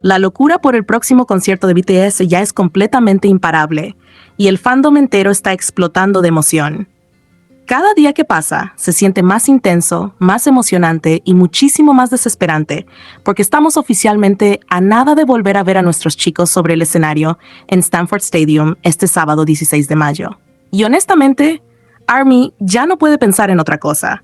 La locura por el próximo concierto de BTS ya es completamente imparable, y el fandom entero está explotando de emoción. Cada día que pasa se siente más intenso, más emocionante y muchísimo más desesperante, porque estamos oficialmente a nada de volver a ver a nuestros chicos sobre el escenario en Stanford Stadium este sábado 16 de mayo. Y honestamente, ARMY ya no puede pensar en otra cosa.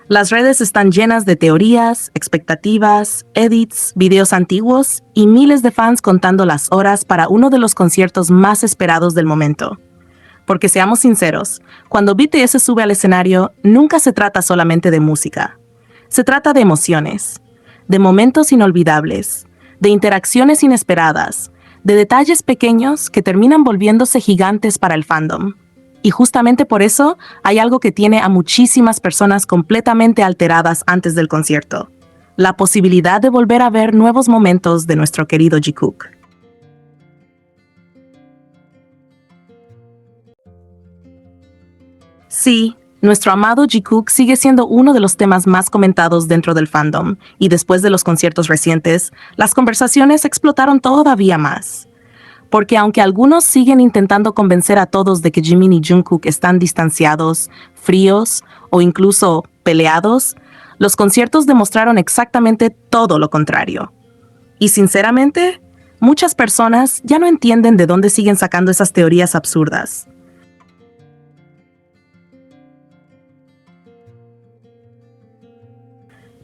Las redes están llenas de teorías, expectativas, edits, videos antiguos y miles de fans contando las horas para uno de los conciertos más esperados del momento. Porque seamos sinceros, cuando BTS sube al escenario, nunca se trata solamente de música. Se trata de emociones, de momentos inolvidables, de interacciones inesperadas, de detalles pequeños que terminan volviéndose gigantes para el fandom. Y justamente por eso hay algo que tiene a muchísimas personas completamente alteradas antes del concierto: la posibilidad de volver a ver nuevos momentos de nuestro querido Jikook. Sí, nuestro amado Jikook sigue siendo uno de los temas más comentados dentro del fandom, y después de los conciertos recientes, las conversaciones explotaron todavía más. Porque aunque algunos siguen intentando convencer a todos de que Jimin y Jungkook están distanciados, fríos o incluso peleados, los conciertos demostraron exactamente todo lo contrario. Y sinceramente, muchas personas ya no entienden de dónde siguen sacando esas teorías absurdas.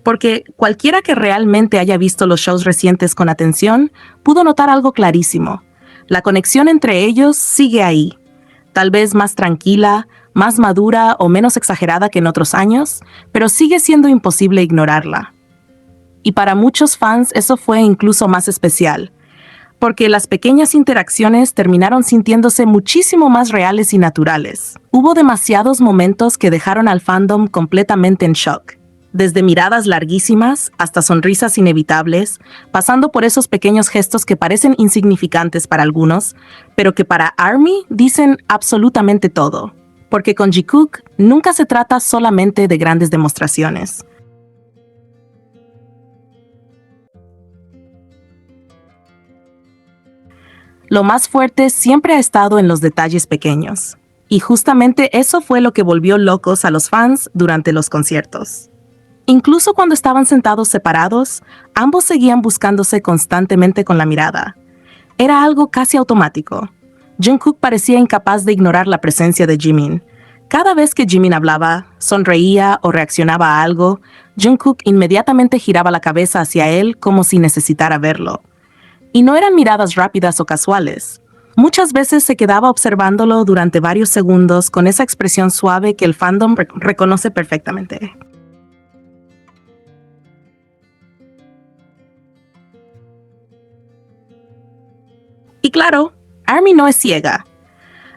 Porque cualquiera que realmente haya visto los shows recientes con atención pudo notar algo clarísimo: la conexión entre ellos sigue ahí, tal vez más tranquila, más madura o menos exagerada que en otros años, pero sigue siendo imposible ignorarla. Y para muchos fans eso fue incluso más especial, porque las pequeñas interacciones terminaron sintiéndose muchísimo más reales y naturales. Hubo demasiados momentos que dejaron al fandom completamente en shock. Desde miradas larguísimas hasta sonrisas inevitables, pasando por esos pequeños gestos que parecen insignificantes para algunos, pero que para ARMY dicen absolutamente todo. Porque con Jikook nunca se trata solamente de grandes demostraciones. Lo más fuerte siempre ha estado en los detalles pequeños. Y justamente eso fue lo que volvió locos a los fans durante los conciertos. Incluso cuando estaban sentados separados, ambos seguían buscándose constantemente con la mirada. Era algo casi automático. Jungkook parecía incapaz de ignorar la presencia de Jimin. Cada vez que Jimin hablaba, sonreía o reaccionaba a algo, Jungkook inmediatamente giraba la cabeza hacia él como si necesitara verlo. Y no eran miradas rápidas o casuales. Muchas veces se quedaba observándolo durante varios segundos con esa expresión suave que el fandom reconoce perfectamente. Y claro, ARMY no es ciega.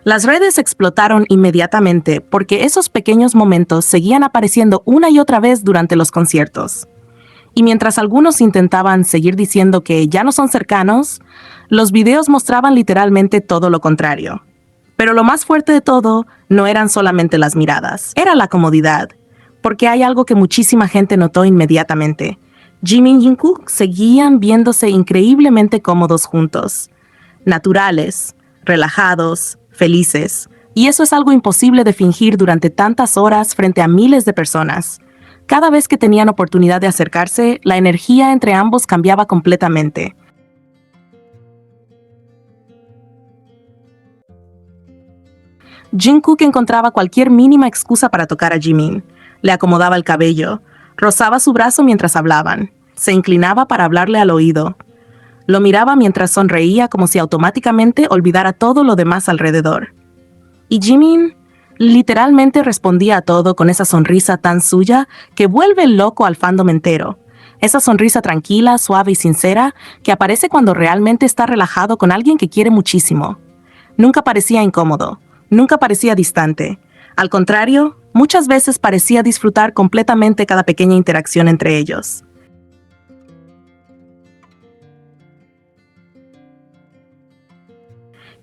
Las redes explotaron inmediatamente porque esos pequeños momentos seguían apareciendo una y otra vez durante los conciertos. Y mientras algunos intentaban seguir diciendo que ya no son cercanos, los videos mostraban literalmente todo lo contrario. Pero lo más fuerte de todo no eran solamente las miradas, era la comodidad. Porque hay algo que muchísima gente notó inmediatamente: Jimin y Jungkook seguían viéndose increíblemente cómodos juntos. Naturales, relajados, felices. Y eso es algo imposible de fingir durante tantas horas frente a miles de personas. Cada vez que tenían oportunidad de acercarse, la energía entre ambos cambiaba completamente. Jungkook encontraba cualquier mínima excusa para tocar a Jimin. Le acomodaba el cabello, rozaba su brazo mientras hablaban, se inclinaba para hablarle al oído. Lo miraba mientras sonreía como si automáticamente olvidara todo lo demás alrededor. Y Jimin literalmente respondía a todo con esa sonrisa tan suya que vuelve loco al fandom entero. Esa sonrisa tranquila, suave y sincera que aparece cuando realmente está relajado con alguien que quiere muchísimo. Nunca parecía incómodo, nunca parecía distante. Al contrario, muchas veces parecía disfrutar completamente cada pequeña interacción entre ellos.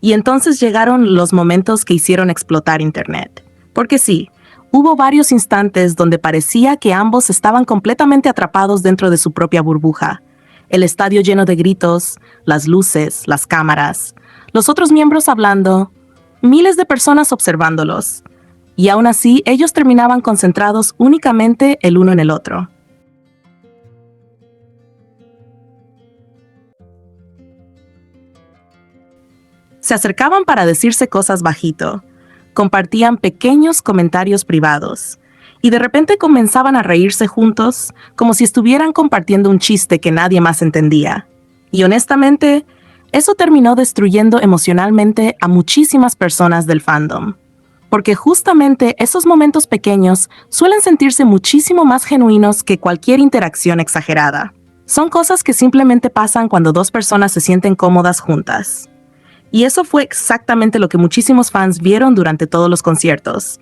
Y entonces llegaron los momentos que hicieron explotar Internet. Porque sí, Hubo varios instantes donde parecía que ambos estaban completamente atrapados dentro de su propia burbuja. El estadio lleno de gritos, las luces, las cámaras, los otros miembros hablando, miles de personas observándolos. Y aún así, ellos terminaban concentrados únicamente el uno en el otro. Se acercaban para decirse cosas bajito, compartían pequeños comentarios privados, y de repente comenzaban a reírse juntos como si estuvieran compartiendo un chiste que nadie más entendía. Y honestamente, eso terminó destruyendo emocionalmente a muchísimas personas del fandom. Porque justamente esos momentos pequeños suelen sentirse muchísimo más genuinos que cualquier interacción exagerada. Son cosas que simplemente pasan cuando dos personas se sienten cómodas juntas. Y eso fue exactamente lo que muchísimos fans vieron durante todos los conciertos.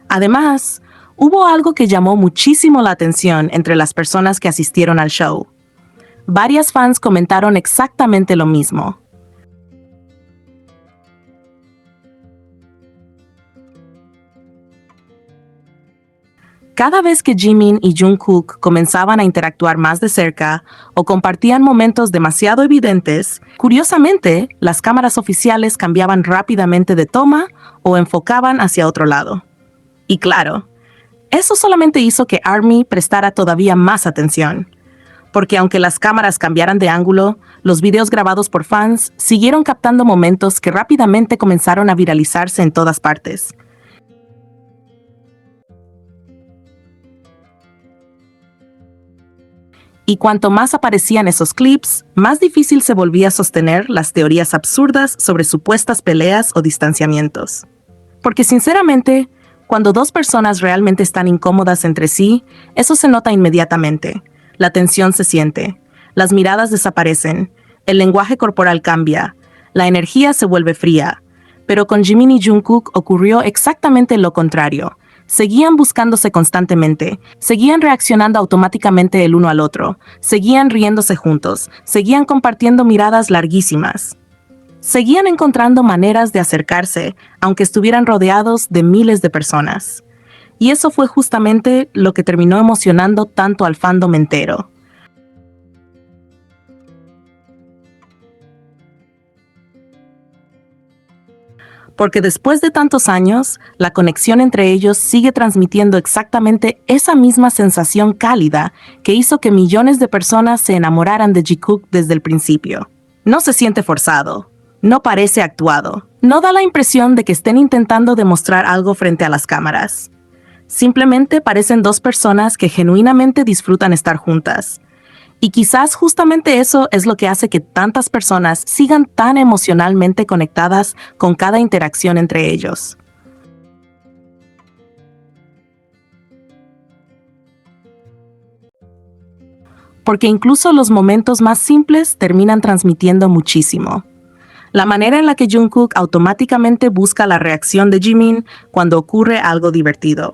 Además, hubo algo que llamó muchísimo la atención entre las personas que asistieron al show. Varias fans comentaron exactamente lo mismo. Cada vez que Jimin y Jungkook comenzaban a interactuar más de cerca o compartían momentos demasiado evidentes, curiosamente, las cámaras oficiales cambiaban rápidamente de toma o enfocaban hacia otro lado. Y claro, eso solamente hizo que ARMY prestara todavía más atención. Porque aunque las cámaras cambiaran de ángulo, los videos grabados por fans siguieron captando momentos que rápidamente comenzaron a viralizarse en todas partes. Y cuanto más aparecían esos clips, más difícil se volvía sostener las teorías absurdas sobre supuestas peleas o distanciamientos. Porque sinceramente, cuando dos personas realmente están incómodas entre sí, eso se nota inmediatamente. La tensión se siente, las miradas desaparecen, el lenguaje corporal cambia, la energía se vuelve fría. Pero con Jimin y Jungkook ocurrió exactamente lo contrario. Seguían buscándose constantemente, seguían reaccionando automáticamente el uno al otro, seguían riéndose juntos, seguían compartiendo miradas larguísimas. Seguían encontrando maneras de acercarse, aunque estuvieran rodeados de miles de personas. Y eso fue justamente lo que terminó emocionando tanto al fandom entero. Porque después de tantos años, la conexión entre ellos sigue transmitiendo exactamente esa misma sensación cálida que hizo que millones de personas se enamoraran de Jikook desde el principio. No se siente forzado, no parece actuado, no da la impresión de que estén intentando demostrar algo frente a las cámaras. Simplemente parecen dos personas que genuinamente disfrutan estar juntas. Y quizás justamente eso es lo que hace que tantas personas sigan tan emocionalmente conectadas con cada interacción entre ellos. Porque incluso los momentos más simples terminan transmitiendo muchísimo. La manera en la que Jungkook automáticamente busca la reacción de Jimin cuando ocurre algo divertido.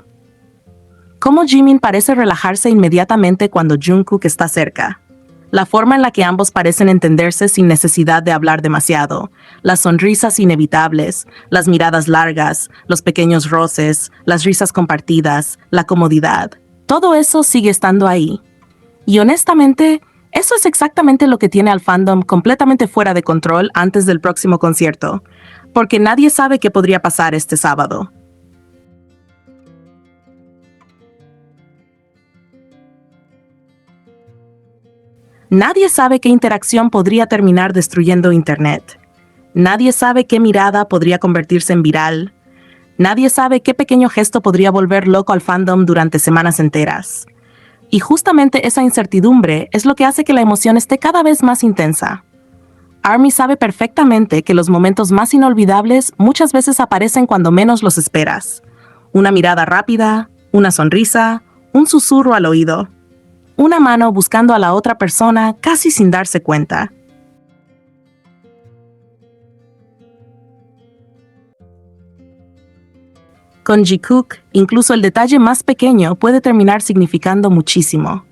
Cómo Jimin parece relajarse inmediatamente cuando Jungkook está cerca. La forma en la que ambos parecen entenderse sin necesidad de hablar demasiado. Las sonrisas inevitables, las miradas largas, los pequeños roces, las risas compartidas, la comodidad. Todo eso sigue estando ahí. Y honestamente, eso es exactamente lo que tiene al fandom completamente fuera de control antes del próximo concierto. Porque nadie sabe qué podría pasar este sábado. Nadie sabe qué interacción podría terminar destruyendo Internet. Nadie sabe qué mirada podría convertirse en viral. Nadie sabe qué pequeño gesto podría volver loco al fandom durante semanas enteras. Y justamente esa incertidumbre es lo que hace que la emoción esté cada vez más intensa. ARMY sabe perfectamente que los momentos más inolvidables muchas veces aparecen cuando menos los esperas. Una mirada rápida, una sonrisa, un susurro al oído. Una mano buscando a la otra persona casi sin darse cuenta. Con Jikook, incluso el detalle más pequeño puede terminar significando muchísimo.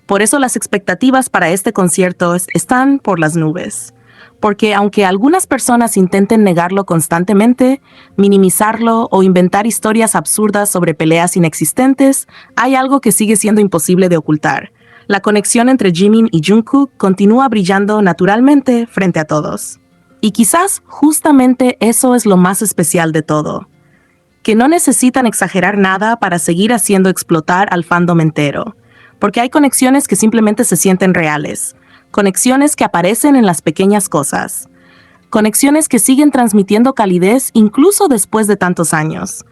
Por eso las expectativas para este concierto están por las nubes. Porque aunque algunas personas intenten negarlo constantemente, minimizarlo o inventar historias absurdas sobre peleas inexistentes, hay algo que sigue siendo imposible de ocultar. La conexión entre Jimin y Jungkook continúa brillando naturalmente frente a todos. Y quizás justamente eso es lo más especial de todo, que no necesitan exagerar nada para seguir haciendo explotar al fandom entero, porque hay conexiones que simplemente se sienten reales, conexiones que aparecen en las pequeñas cosas, conexiones que siguen transmitiendo calidez incluso después de tantos años,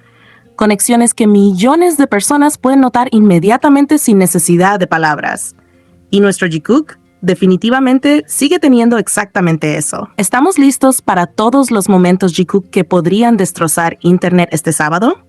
conexiones que millones de personas pueden notar inmediatamente sin necesidad de palabras. Y nuestro Jikook definitivamente sigue teniendo exactamente eso. ¿Estamos listos para todos los momentos Jikook que podrían destrozar Internet este sábado?